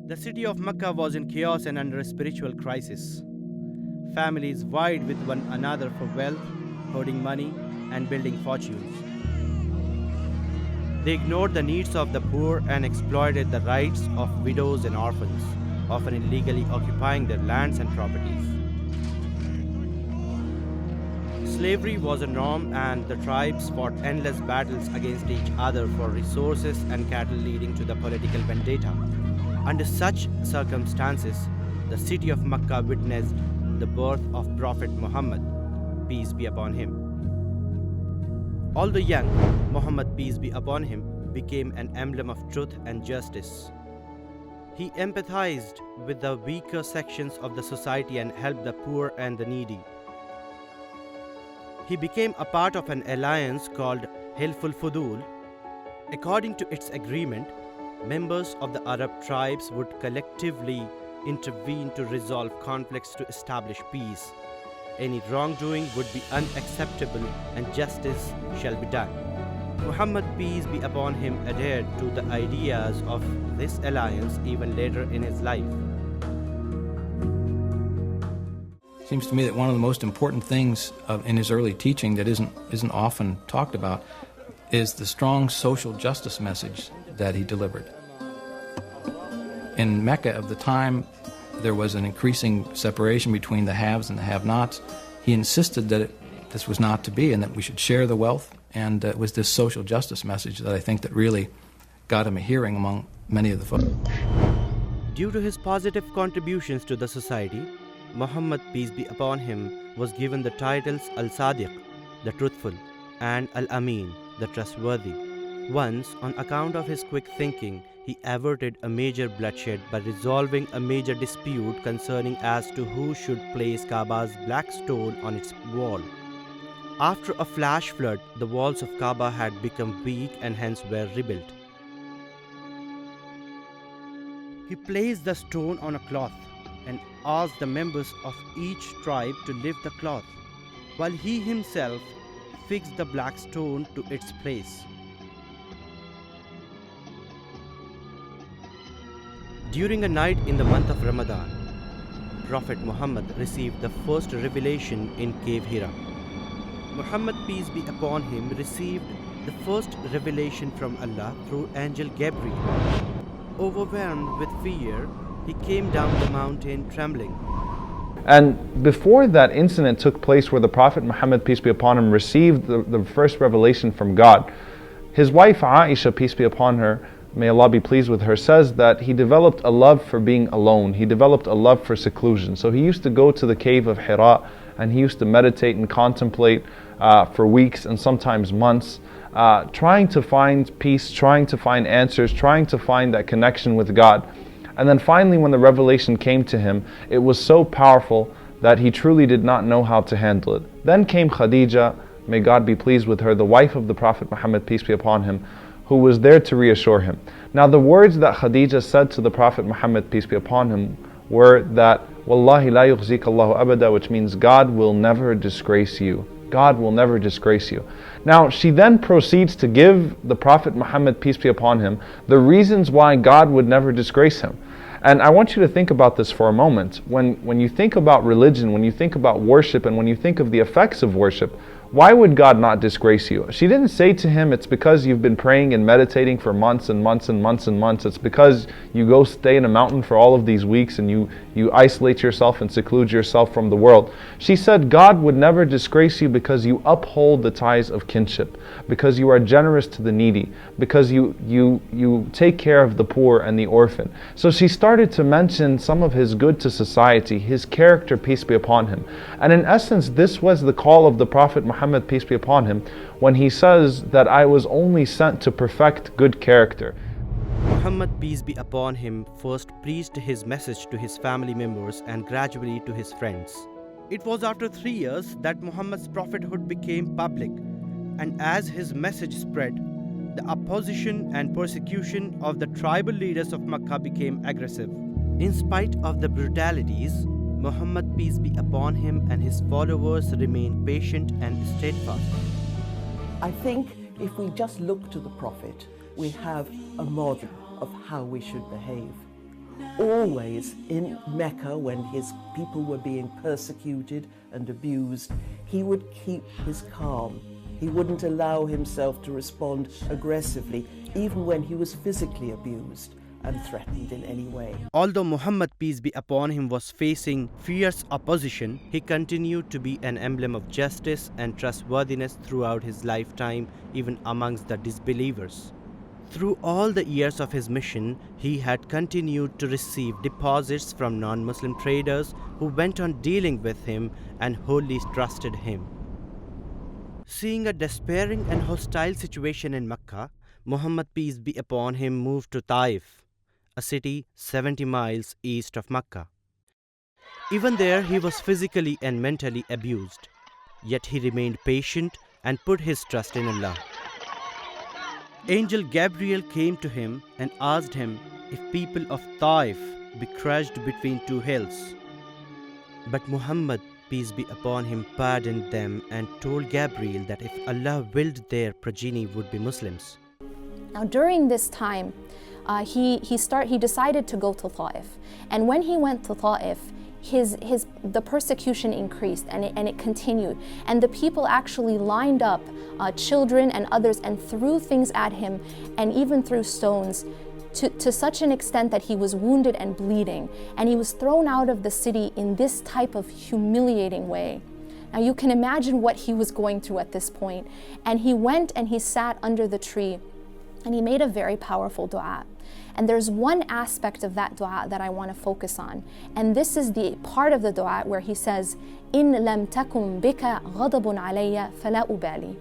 The city of Mecca was in chaos and under a spiritual crisis. Families vied with one another for wealth, hoarding money, and building fortunes. They ignored the needs of the poor and exploited the rights of widows and orphans, often illegally occupying their lands and properties. Slavery was a norm, and the tribes fought endless battles against each other for resources and cattle, leading to the political vendetta. Under such circumstances, the city of Mecca witnessed the birth of Prophet Muhammad, peace be upon him. Although young, Muhammad, peace be upon him, became an emblem of truth and justice. He empathized with the weaker sections of the society and helped the poor and the needy. He became a part of an alliance called Hilful Fudul. According to its agreement, members of the Arab tribes would collectively intervene to resolve conflicts to establish peace. Any wrongdoing would be unacceptable and justice shall be done. Muhammad, peace be upon him, adhered to the ideas of this alliance even later in his life. Seems to me that one of the most important things in his early teaching that isn't often talked about is the strong social justice message that he delivered. In Mecca of the time, there was an increasing separation between the haves and the have-nots. He insisted that this was not to be and that we should share the wealth, and it was this social justice message that I think that really got him a hearing among many of the folks. Due to his positive contributions to the society, Muhammad, peace be upon him, was given the titles Al-Sadiq, the truthful, and Al-Amin, the trustworthy. Once, on account of his quick thinking, he averted a major bloodshed by resolving a major dispute concerning as to who should place Kaaba's black stone on its wall. After a flash flood, the walls of Kaaba had become weak and hence were rebuilt. He placed the stone on a cloth and asked the members of each tribe to lift the cloth, while he himself fixed the black stone to its place. During a night in the month of Ramadan, Prophet Muhammad received the first revelation in cave Hira. Muhammad, peace be upon him, received the first revelation from Allah through angel Gabriel. Overwhelmed with fear, he came down the mountain trembling. And before that incident took place where the Prophet Muhammad, peace be upon him, received the first revelation from God, his wife Aisha, peace be upon her, may Allah be pleased with her, says that he developed a love for being alone. He developed a love for seclusion. So he used to go to the cave of Hira and he used to meditate and contemplate for weeks and sometimes months, trying to find peace, trying to find answers, trying to find that connection with God. And then finally, when the revelation came to him, it was so powerful that he truly did not know how to handle it. Then came Khadija, may God be pleased with her, the wife of the Prophet Muhammad, peace be upon him, who was there to reassure him. Now the words that Khadija said to the Prophet Muhammad, peace be upon him, were that, Wallahi la yukhzika Allahu abada, which means God will never disgrace you. God will never disgrace you. Now she then proceeds to give the Prophet Muhammad, peace be upon him, the reasons why God would never disgrace him. And I want you to think about this for a moment. When you think about religion, when you think about worship, and when you think of the effects of worship, why would God not disgrace you? She didn't say to him, it's because you've been praying and meditating for months and months and months and months. It's because you go stay in a mountain for all of these weeks and you isolate yourself and seclude yourself from the world. She said God would never disgrace you because you uphold the ties of kinship, because you are generous to the needy, because you take care of the poor and the orphan. So she started to mention some of his good to society, his character, peace be upon him. And in essence, this was the call of the Prophet Muhammad, peace be upon him, when he says that I was only sent to perfect good character. Muhammad, peace be upon him, first preached his message to his family members and gradually to his friends. It was after 3 years that Muhammad's prophethood became public, and as his message spread, the opposition and persecution of the tribal leaders of Makkah became aggressive. In spite of the brutalities, Muhammad, peace be upon him, and his followers remained patient and steadfast. I think if we just look to the Prophet, we have a model of how we should behave. always in Mecca, when his people were being persecuted and abused, he would keep his calm. He wouldn't allow himself to respond aggressively, even when he was physically abused and threatened in any way. Although Muhammad, peace be upon him, was facing fierce opposition, he continued to be an emblem of justice and trustworthiness throughout his lifetime, even amongst the disbelievers. Through all the years of his mission, he had continued to receive deposits from non-Muslim traders who went on dealing with him and wholly trusted him. Seeing a despairing and hostile situation in Mecca, Muhammad, peace be upon him, moved to Taif, a city 70 miles east of Mecca. Even there, he was physically and mentally abused, yet he remained patient and put his trust in Allah. Angel Gabriel came to him and asked him if people of Taif be crushed between two hills. But Muhammad, peace be upon him, pardoned them and told Gabriel that if Allah willed, their progeny would be Muslims. Now during this time, he decided to go to Ta'if, and when he went to Ta'if, the persecution increased and it continued, and the people actually lined up children and others and threw things at him, and even threw stones to such an extent that he was wounded and bleeding, and he was thrown out of the city in this type of humiliating way. Now you can imagine what he was going through at this point, and he went and he sat under the tree and he made a very powerful dua. And there's one aspect of that dua that I want to focus on. And this is the part of the dua where he says, إِن لَمْ تَكُمْ بِكَ غَضَبٌ عَلَيَّ فَلَا أُبَالِي.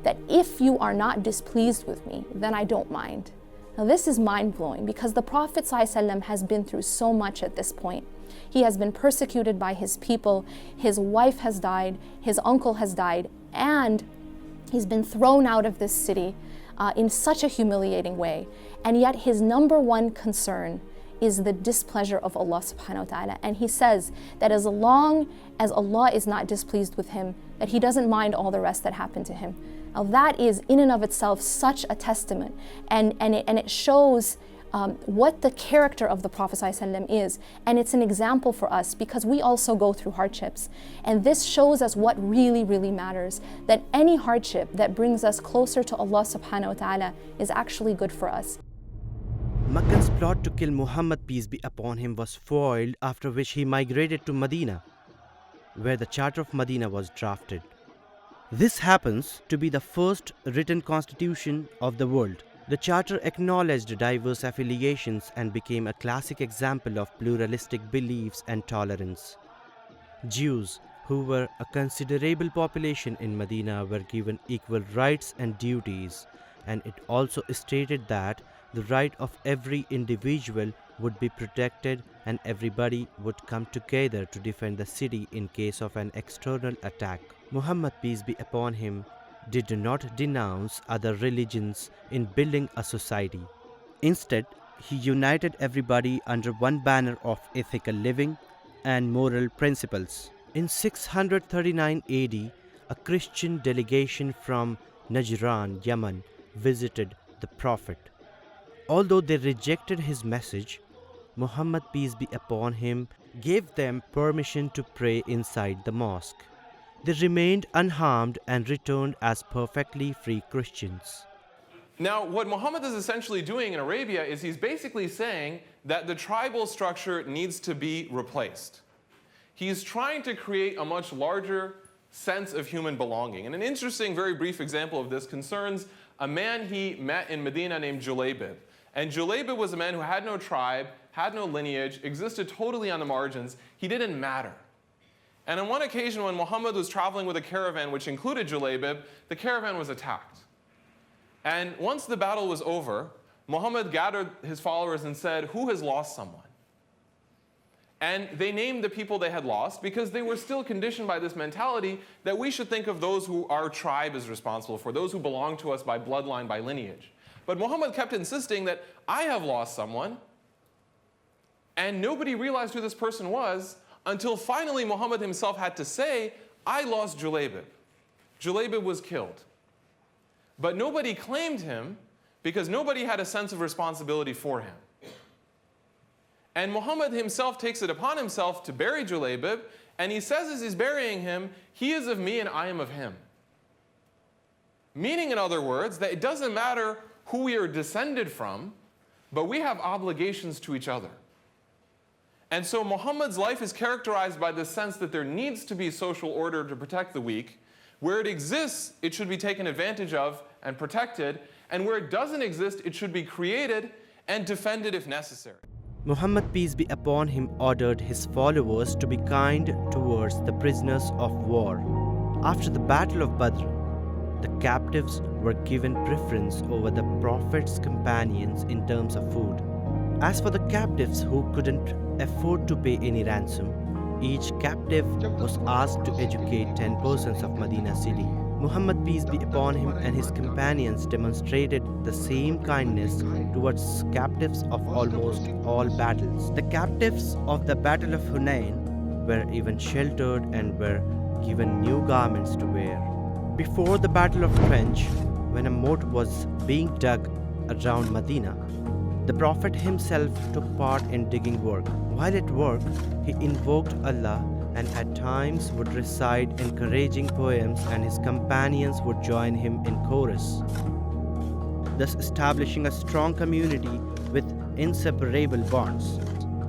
That if you are not displeased with me, then I don't mind. Now this is mind-blowing, because the Prophet ﷺ has been through so much at this point. He has been persecuted by his people, his wife has died, his uncle has died, and he's been thrown out of this city in such a humiliating way. And yet his number one concern is the displeasure of Allah subhanahu wa ta'ala. And he says that as long as Allah is not displeased with him, that he doesn't mind all the rest that happened to him. Now that is in and of itself such a testament, and it shows what the character of the Prophet ﷺ is, and it's an example for us because we also go through hardships, and this shows us what really, really matters, that any hardship that brings us closer to Allah subhanahu wa ta'ala is actually good for us. Makkan's plot to kill Muhammad, peace be upon him, was foiled, after which he migrated to Medina, where the Charter of Medina was drafted. This happens to be the first written constitution of the world. The charter acknowledged diverse affiliations and became a classic example of pluralistic beliefs and tolerance. Jews, who were a considerable population in Medina, were given equal rights and duties, and it also stated that the right of every individual would be protected and everybody would come together to defend the city in case of an external attack. Muhammad, peace be upon him, did not denounce other religions in building a society. Instead, he united everybody under one banner of ethical living and moral principles. In 639 AD, a Christian delegation from Najran, Yemen, visited the Prophet. Although they rejected his message, Muhammad, peace be upon him, gave them permission to pray inside the mosque. They remained unharmed and returned as perfectly free Christians. Now, what Muhammad is essentially doing in Arabia is he's basically saying that the tribal structure needs to be replaced. He's trying to create a much larger sense of human belonging. And an interesting, very brief example of this concerns a man he met in Medina named Julaybib. And Julaybib was a man who had no tribe, had no lineage, existed totally on the margins. He didn't matter. And on one occasion when Muhammad was traveling with a caravan which included Julaybib, the caravan was attacked. And once the battle was over, Muhammad gathered his followers and said, "Who has lost someone?" And they named the people they had lost because they were still conditioned by this mentality that we should think of those who our tribe is responsible for, those who belong to us by bloodline, by lineage. But Muhammad kept insisting that I have lost someone, and nobody realized who this person was until finally Muhammad himself had to say, I lost Julaybib. Julaybib was killed. But nobody claimed him because nobody had a sense of responsibility for him. And Muhammad himself takes it upon himself to bury Julaybib, and he says as he's burying him, he is of me and I am of him. Meaning, in other words, that it doesn't matter who we are descended from, but we have obligations to each other. And so Muhammad's life is characterized by the sense that there needs to be social order to protect the weak. Where it exists, it should be taken advantage of and protected, and where it doesn't exist, it should be created and defended if necessary. Muhammad, peace be upon him, ordered his followers to be kind towards the prisoners of war. After the Battle of Badr, the captives were given preference over the Prophet's companions in terms of food. As for the captives who couldn't afford to pay any ransom, each captive was asked to educate 10 persons of Medina city. Muhammad, peace be upon him, and his companions demonstrated the same kindness towards captives of almost all battles. The captives of the Battle of Hunain were even sheltered and were given new garments to wear. Before the Battle of Trench, when a moat was being dug around Medina, the Prophet himself took part in digging work. While at work, he invoked Allah and at times would recite encouraging poems, and his companions would join him in chorus, thus establishing a strong community with inseparable bonds.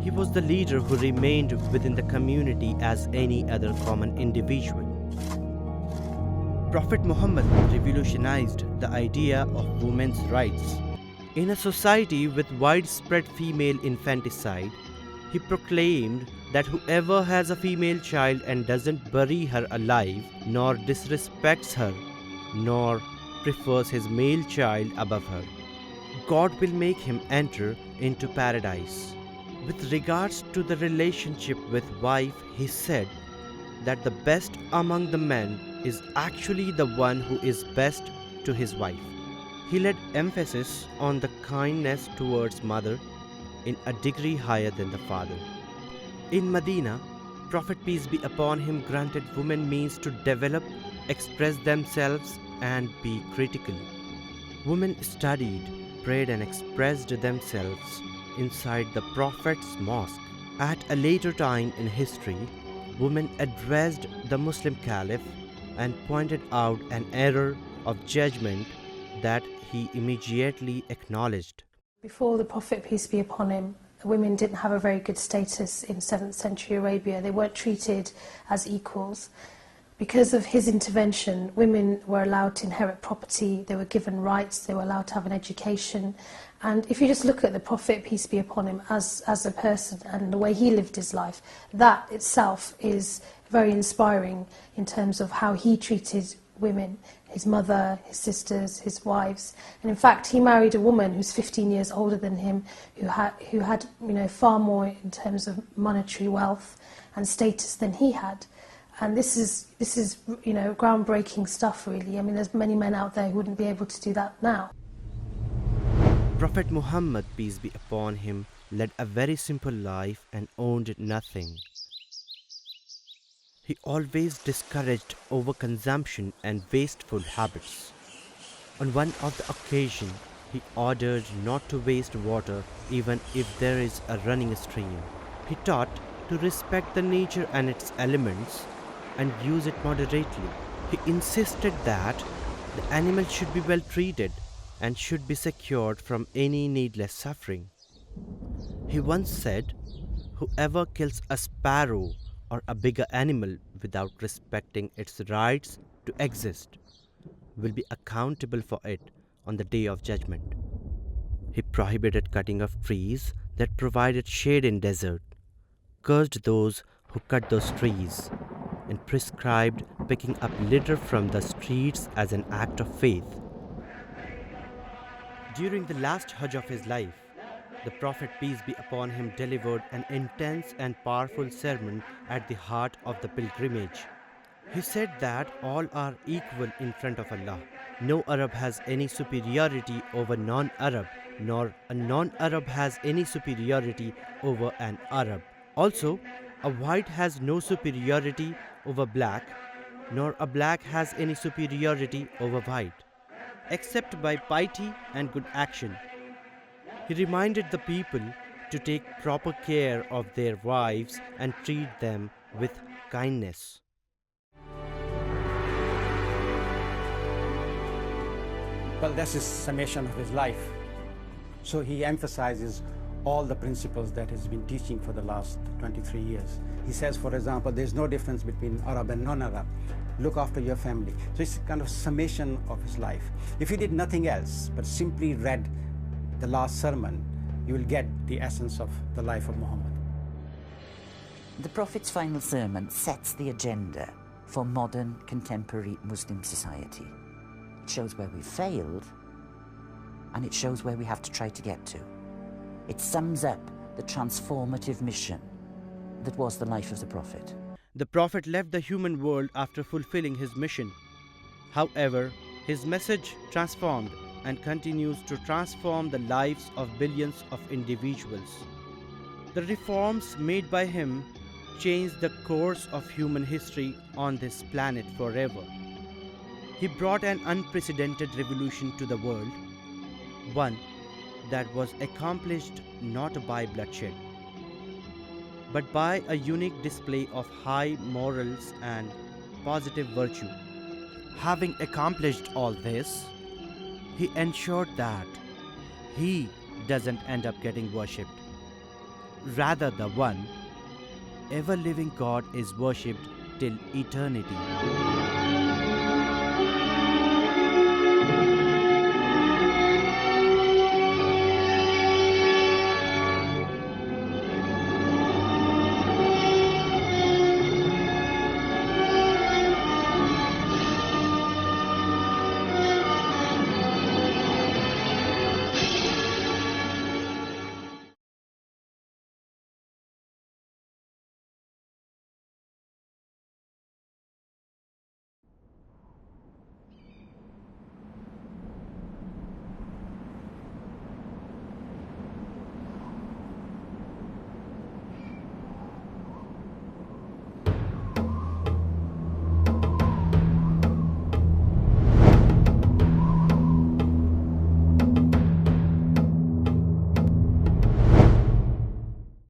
He was the leader who remained within the community as any other common individual. Prophet Muhammad revolutionized the idea of women's rights. In a society with widespread female infanticide, he proclaimed that whoever has a female child and doesn't bury her alive, nor disrespects her, nor prefers his male child above her, God will make him enter into paradise. With regards to the relationship with wife, he said that the best among the men is actually the one who is best to his wife. He laid emphasis on the kindness towards mother in a degree higher than the father. In Medina, Prophet, peace be upon him, granted women means to develop, express themselves and be critical. Women studied, prayed and expressed themselves inside the Prophet's mosque. At a later time in history, women addressed the Muslim Caliph and pointed out an error of judgment that he immediately acknowledged. Before the Prophet, peace be upon him, women didn't have a very good status in 7th century Arabia. They weren't treated as equals. Because of his intervention, women were allowed to inherit property, they were given rights, they were allowed to have an education. And if you just look at the Prophet, peace be upon him, as a person and the way he lived his life, that itself is very inspiring in terms of how he treated women, his mother, his sisters, his wives. And in fact, he married a woman who's 15 years older than him, who had far more in terms of monetary wealth and status than he had. And this is groundbreaking stuff, really. I mean, there's many men out there who wouldn't be able to do that now. Prophet Muhammad, peace be upon him, led a very simple life and owned nothing. He always discouraged overconsumption and wasteful habits. On one of the occasions, he ordered not to waste water even if there is a running stream. He taught to respect the nature and its elements and use it moderately. He insisted that the animal should be well treated and should be secured from any needless suffering. He once said, "Whoever kills a sparrow or a bigger animal without respecting its rights to exist will be accountable for it on the day of judgment." He prohibited cutting of trees that provided shade in desert, cursed those who cut those trees, and prescribed picking up litter from the streets as an act of faith. During the last Hajj of his life, the Prophet, peace be upon him, delivered an intense and powerful sermon at the heart of the pilgrimage. He said that all are equal in front of Allah. No Arab has any superiority over non-Arab, nor a non-Arab has any superiority over an Arab. Also, a white has no superiority over black, nor a black has any superiority over white, except by piety and good action. He reminded the people to take proper care of their wives and treat them with kindness. Well, that's his summation of his life. So he emphasizes all the principles that he's been teaching for the last 23 years. He says, for example, there's no difference between Arab and non-Arab. Look after your family. So it's kind of summation of his life. If you did nothing else but simply read the last sermon, you will get the essence of the life of Muhammad. The Prophet's final sermon sets the agenda for modern, contemporary Muslim society. It shows where we've failed, and it shows where we have to try to get to. It sums up the transformative mission that was the life of the Prophet. The Prophet left the human world after fulfilling his mission. However, his message transformed and continues to transform the lives of billions of individuals. The reforms made by him changed the course of human history on this planet forever. He brought an unprecedented revolution to the world, one that was accomplished not by bloodshed, but by a unique display of high morals and positive virtue. Having accomplished all this, he ensured that he doesn't end up getting worshipped. Rather, the one ever living God is worshipped till eternity.